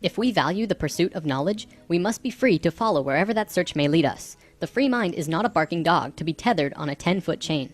If we value the pursuit of knowledge, we must be free to follow wherever that search may lead us. The free mind is not a barking dog to be tethered on a 10-foot chain.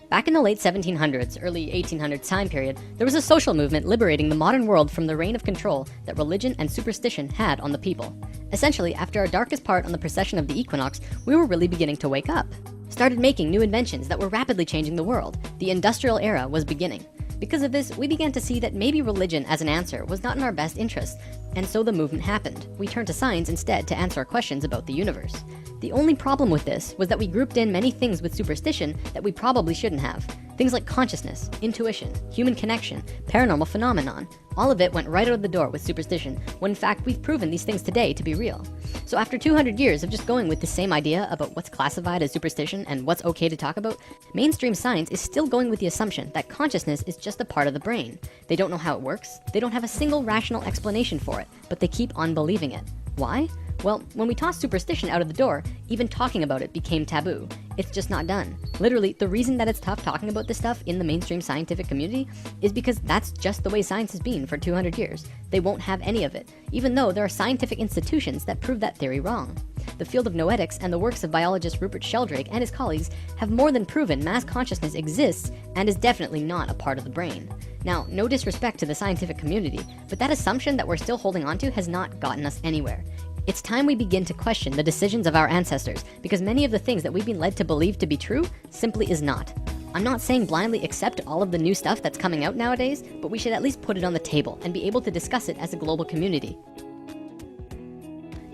Back in the late 1700s, early 1800s time period, there was a social movement liberating the modern world from the reign of control that religion and superstition had on the people. Essentially, after our darkest part on the precession of the equinox, we were really beginning to wake up. Started making new inventions that were rapidly changing the world. The industrial era was beginning. Because of this, we began to see that maybe religion as an answer was not in our best interest, and so the movement happened. We turned to science instead to answer our questions about the universe. The only problem with this was that we grouped in many things with superstition that we probably shouldn't have. Things like consciousness, intuition, human connection, paranormal phenomenon. All of it went right out of the door with superstition, when in fact we've proven these things today to be real. So after 200 years of just going with the same idea about what's classified as superstition and what's okay to talk about, mainstream science is still going with the assumption that consciousness is just a part of the brain. They don't know how it works, they don't have a single rational explanation for it, but they keep on believing it. Why? Well, when we tossed superstition out of the door, even talking about it became taboo. It's just not done. Literally, the reason that it's tough talking about this stuff in the mainstream scientific community is because that's just the way science has been for 200 years. They won't have any of it, even though there are scientific institutions that prove that theory wrong. The field of noetics and the works of biologist Rupert Sheldrake and his colleagues have more than proven mass consciousness exists and is definitely not a part of the brain. Now, no disrespect to the scientific community, but that assumption that we're still holding on to has not gotten us anywhere. It's time we begin to question the decisions of our ancestors, because many of the things that we've been led to believe to be true simply is not. I'm not saying blindly accept all of the new stuff that's coming out nowadays, but we should at least put it on the table and be able to discuss it as a global community.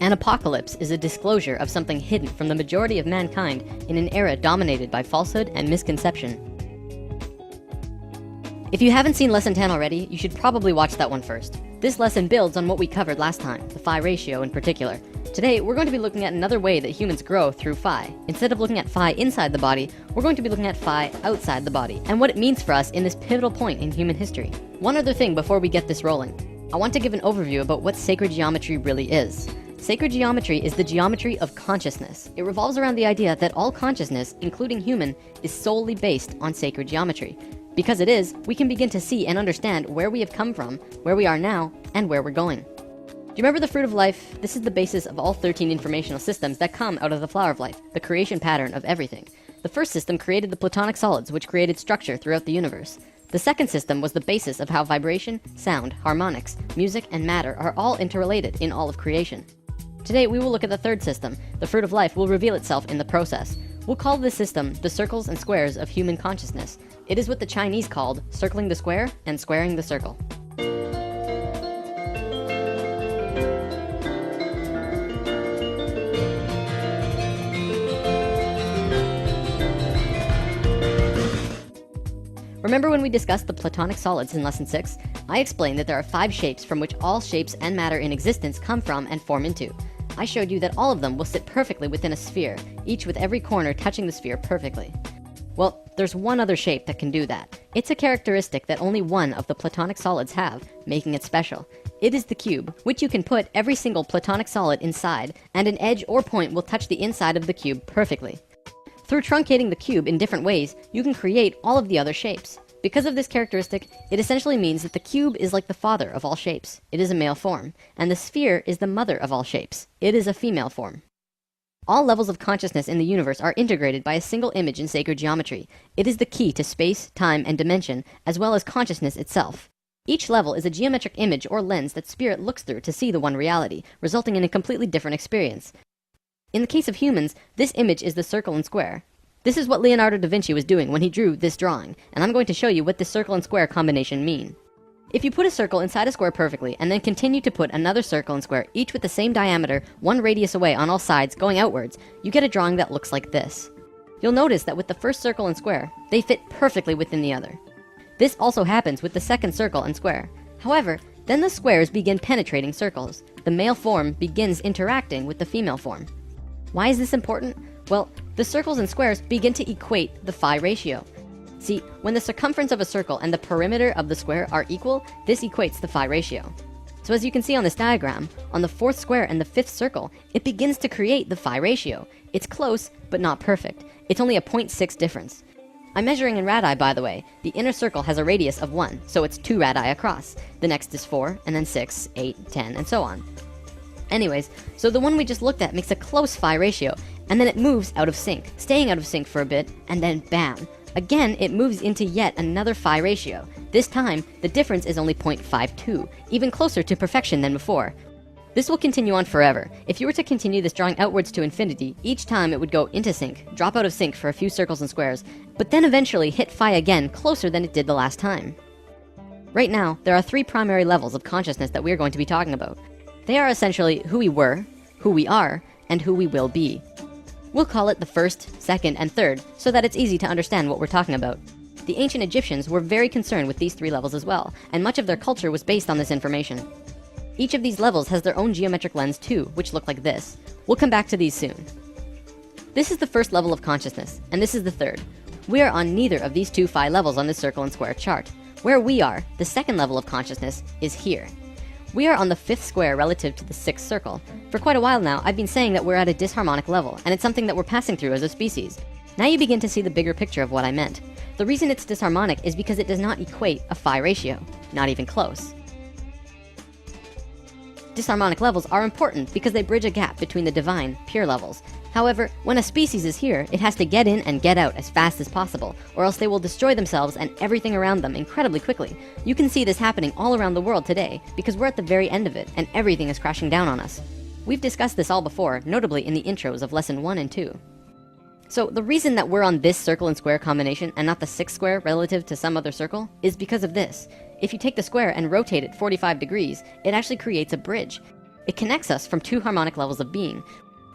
An apocalypse is a disclosure of something hidden from the majority of mankind in an era dominated by falsehood and misconception. If you haven't seen lesson 10 already, you should probably watch that one first. This lesson builds on what we covered last time, the phi ratio in particular. Today, we're going to be looking at another way that humans grow through phi. Instead of looking at phi inside the body, we're going to be looking at phi outside the body, and what it means for us in this pivotal point in human history. One other thing before we get this rolling. I want to give an overview about what sacred geometry really is. Sacred geometry is the geometry of consciousness. It revolves around the idea that all consciousness, including human, is solely based on sacred geometry. Because it is, we can begin to see and understand where we have come from, where we are now, and where we're going. Do you remember the fruit of life? This is the basis of all 13 informational systems that come out of the flower of life, the creation pattern of everything. The first system created the platonic solids, which created structure throughout the universe. The second system was the basis of how vibration, sound, harmonics, music, and matter are all interrelated in all of creation. Today, we will look at the third system. The fruit of life will reveal itself in the process. We'll call this system the circles and squares of human consciousness. It is what the Chinese called circling the square and squaring the circle. Remember when we discussed the platonic solids in lesson 6? I explained that there are 5 shapes from which all shapes and matter in existence come from and form into. I showed you that all of them will sit perfectly within a sphere, each with every corner touching the sphere perfectly. Well, there's one other shape that can do that. It's a characteristic that only one of the platonic solids have, making it special. It is the cube, which you can put every single platonic solid inside, and an edge or point will touch the inside of the cube perfectly. Through truncating the cube in different ways, you can create all of the other shapes. Because of this characteristic, it essentially means that the cube is like the father of all shapes. It is a male form, and the sphere is the mother of all shapes. It is a female form. All levels of consciousness in the universe are integrated by a single image in sacred geometry. It is the key to space, time, and dimension, as well as consciousness itself. Each level is a geometric image or lens that spirit looks through to see the one reality, resulting in a completely different experience. In the case of humans, this image is the circle and square. This is what Leonardo da Vinci was doing when he drew this drawing, and I'm going to show you what this circle and square combination mean. If you put a circle inside a square perfectly, and then continue to put another circle and square, each with the same diameter, 1 radius away on all sides, going outwards, you get a drawing that looks like this. You'll notice that with the first circle and square, they fit perfectly within the other. This also happens with the second circle and square. However, then the squares begin penetrating circles. The male form begins interacting with the female form. Why is this important? Well, the circles and squares begin to equate the phi ratio. See, when the circumference of a circle and the perimeter of the square are equal, this equates the phi ratio. So as you can see on this diagram, on the 4th square and the 5th circle, it begins to create the phi ratio. It's close, but not perfect. It's only a 0.6 difference. I'm measuring in radii, by the way. The inner circle has a radius of 1, so it's 2 radii across. The next is 4, and then 6, 8, 10, and so on. Anyways, so the one we just looked at makes a close phi ratio, and then it moves out of sync, staying out of sync for a bit, and then bam! Again, it moves into yet another phi ratio. This time, the difference is only 0.52, even closer to perfection than before. This will continue on forever. If you were to continue this drawing outwards to infinity, each time it would go into sync, drop out of sync for a few circles and squares, but then eventually hit phi again closer than it did the last time. Right now, there are 3 primary levels of consciousness that we are going to be talking about. They are essentially who we were, who we are, and who we will be. We'll call it the first, second, and third, so that it's easy to understand what we're talking about. The ancient Egyptians were very concerned with these 3 levels as well, and much of their culture was based on this information. Each of these levels has their own geometric lens too, which look like this. We'll come back to these soon. This is the first level of consciousness, and this is the third. We are on neither of these 2 phi levels on this circle and square chart. Where we are, the second level of consciousness, is here. We are on the 5th square relative to the 6th circle. For quite a while now, I've been saying that we're at a disharmonic level, and it's something that we're passing through as a species. Now you begin to see the bigger picture of what I meant. The reason it's disharmonic is because it does not equate a phi ratio, not even close. Disharmonic levels are important because they bridge a gap between the divine, pure levels. However, when a species is here, it has to get in and get out as fast as possible, or else they will destroy themselves and everything around them incredibly quickly. You can see this happening all around the world today, because we're at the very end of it, and everything is crashing down on us. We've discussed this all before, notably in the intros of lesson 1 and 2. So the reason that we're on this circle and square combination and not the 6th square relative to some other circle is because of this. If you take the square and rotate it 45 degrees, it actually creates a bridge. It connects us from 2 harmonic levels of being.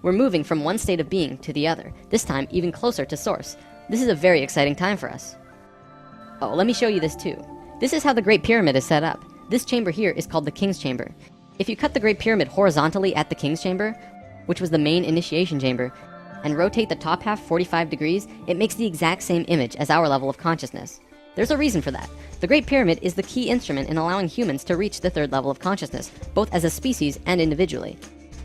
We're moving from one state of being to the other, this time even closer to source. This is a very exciting time for us. Oh, let me show you this too. This is how the Great Pyramid is set up. This chamber here is called the King's Chamber. If you cut the Great Pyramid horizontally at the King's Chamber, which was the main initiation chamber, and rotate the top half 45 degrees, it makes the exact same image as our level of consciousness. There's a reason for that. The Great Pyramid is the key instrument in allowing humans to reach the 3rd level of consciousness, both as a species and individually.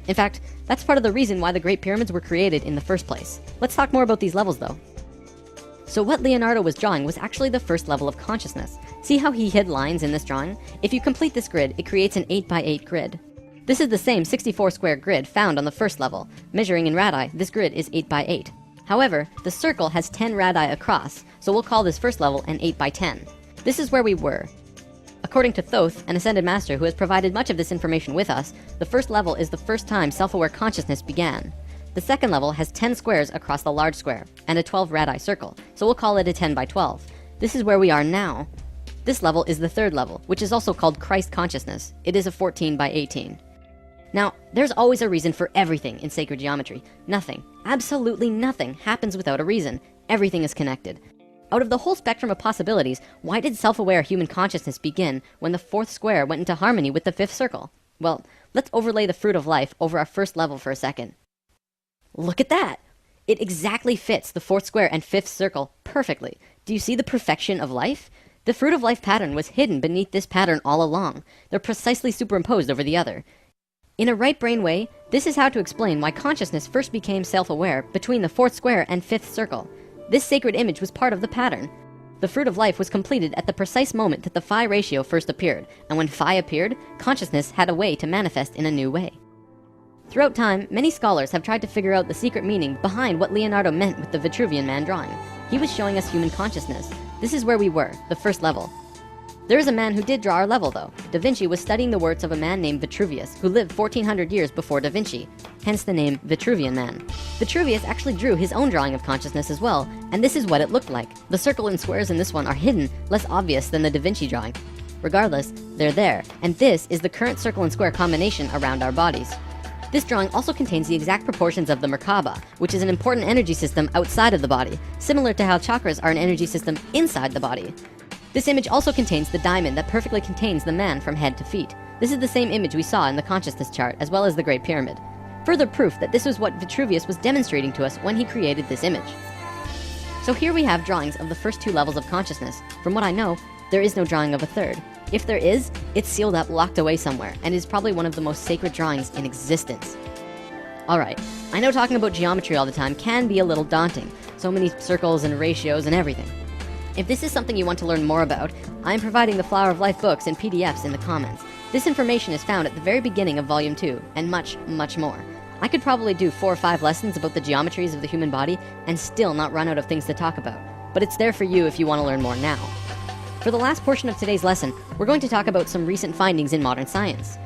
In fact, that's part of the reason why the Great Pyramids were created in the first place. Let's talk more about these levels though. So what Leonardo was drawing was actually the first level of consciousness. See how he hid lines in this drawing? If you complete this grid, it creates an 8x8 grid. This is the same 64 square grid found on the first level. Measuring in radii, this grid is 8x8. However, the circle has 10 radii across, so we'll call this first level an 8x10. This is where we were. According to Thoth, an ascended master who has provided much of this information with us, the first level is the first time self-aware consciousness began. The second level has 10 squares across the large square, and a 12 radii circle, so we'll call it a 10x12. This is where we are now. This level is the 3rd level, which is also called Christ consciousness. It is a 14x18. Now, there's always a reason for everything in sacred geometry. Nothing, absolutely nothing, happens without a reason. Everything is connected. Out of the whole spectrum of possibilities, why did self-aware human consciousness begin when the 4th square went into harmony with the 5th circle? Well, let's overlay the fruit of life over our first level for a second. Look at that! It exactly fits the 4th square and 5th circle perfectly. Do you see the perfection of life? The fruit of life pattern was hidden beneath this pattern all along. They're precisely superimposed over the other. In a right brain way, this is how to explain why consciousness first became self-aware between the 4th square and 5th circle. This sacred image was part of the pattern. The fruit of life was completed at the precise moment that the phi ratio first appeared, and when phi appeared, consciousness had a way to manifest in a new way. Throughout time, many scholars have tried to figure out the secret meaning behind what Leonardo meant with the Vitruvian Man drawing. He was showing us human consciousness. This is where we were, the first level. There is a man who did draw our level though. Da Vinci was studying the works of a man named Vitruvius, who lived 1400 years before Da Vinci, hence the name Vitruvian Man. Vitruvius actually drew his own drawing of consciousness as well, and this is what it looked like. The circle and squares in this one are hidden, less obvious than the Da Vinci drawing. Regardless, they're there, and this is the current circle and square combination around our bodies. This drawing also contains the exact proportions of the Merkaba, which is an important energy system outside of the body, similar to how chakras are an energy system inside the body. This image also contains the diamond that perfectly contains the man from head to feet. This is the same image we saw in the consciousness chart, as well as the Great Pyramid. Further proof that this was what Vitruvius was demonstrating to us when he created this image. So here we have drawings of the first 2 levels of consciousness. From what I know, there is no drawing of a third. If there is, it's sealed up, locked away somewhere, and is probably one of the most sacred drawings in existence. Alright, I know talking about geometry all the time can be a little daunting. So many circles and ratios and everything. If this is something you want to learn more about, I am providing the Flower of Life books and PDFs in the comments. This information is found at the very beginning of Volume 2, and much, much more. I could probably do 4 or 5 lessons about the geometries of the human body and still not run out of things to talk about. But it's there for you if you want to learn more now. For the last portion of today's lesson, we're going to talk about some recent findings in modern science.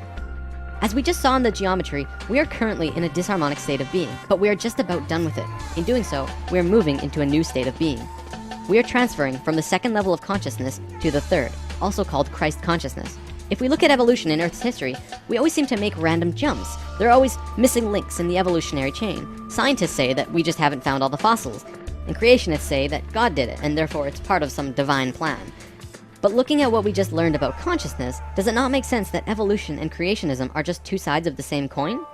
As we just saw in the geometry, we are currently in a disharmonic state of being, but we are just about done with it. In doing so, we are moving into a new state of being. We are transferring from the second level of consciousness to the third, also called Christ consciousness. If we look at evolution in Earth's history, we always seem to make random jumps. There are always missing links in the evolutionary chain. Scientists say that we just haven't found all the fossils, and creationists say that God did it, and therefore it's part of some divine plan. But looking at what we just learned about consciousness, does it not make sense that evolution and creationism are just two sides of the same coin?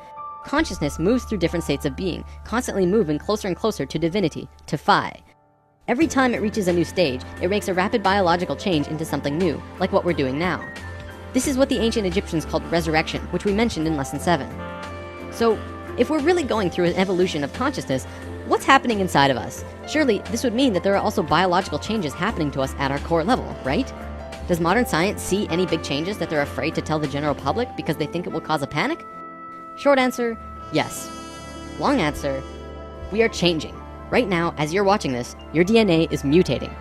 Consciousness moves through different states of being, constantly moving closer and closer to divinity, to Phi. Every time it reaches a new stage, it makes a rapid biological change into something new, like what we're doing now. This is what the ancient Egyptians called resurrection, which we mentioned in lesson 7. So, if we're really going through an evolution of consciousness, what's happening inside of us? Surely, this would mean that there are also biological changes happening to us at our core level, right? Does modern science see any big changes that they're afraid to tell the general public because they think it will cause a panic? Short answer, yes. Long answer, we are changing. Right now, as you're watching this, your DNA is mutating.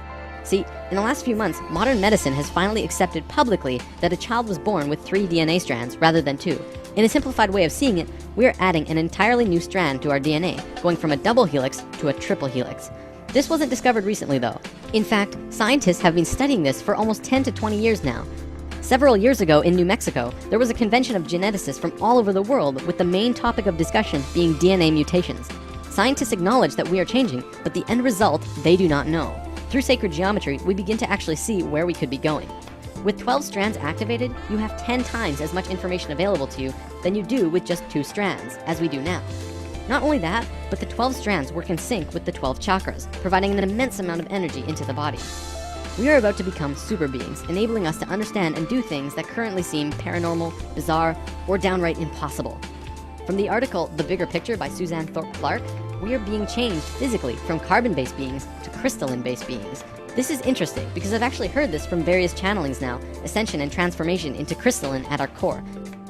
See, in the last few months, modern medicine has finally accepted publicly that a child was born with 3 DNA strands rather than 2. In a simplified way of seeing it, we are adding an entirely new strand to our DNA, going from a double helix to a triple helix. This wasn't discovered recently though. In fact, scientists have been studying this for almost 10 to 20 years now. Several years ago in New Mexico, there was a convention of geneticists from all over the world with the main topic of discussion being DNA mutations. Scientists acknowledge that we are changing, but the end result, they do not know. Through sacred geometry, we begin to actually see where we could be going. With 12 strands activated, you have 10 times as much information available to you than you do with just 2 strands, as we do now. Not only that, but the 12 strands work in sync with the 12 chakras, providing an immense amount of energy into the body. We are about to become super beings, enabling us to understand and do things that currently seem paranormal, bizarre, or downright impossible. From the article, The Bigger Picture by Suzanne Thorpe Clarke, we are being changed physically from carbon-based beings to crystalline-based beings. This is interesting because I've actually heard this from various channelings now, ascension and transformation into crystalline at our core.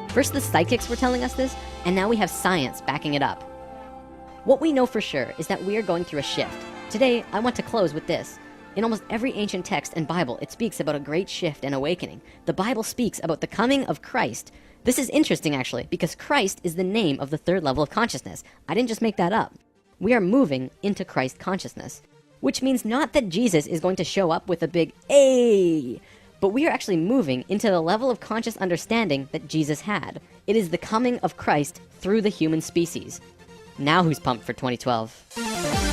First the psychics were telling us this, and now we have science backing it up. What we know for sure is that we are going through a shift. Today, I want to close with this. In almost every ancient text and Bible, it speaks about a great shift and awakening. The Bible speaks about the coming of Christ. This is interesting actually, because Christ is the name of the third level of consciousness. I didn't just make that up. We are moving into Christ consciousness, which means not that Jesus is going to show up with a big "Ay," but we are actually moving into the level of conscious understanding that Jesus had. It is the coming of Christ through the human species. Now who's pumped for 2012?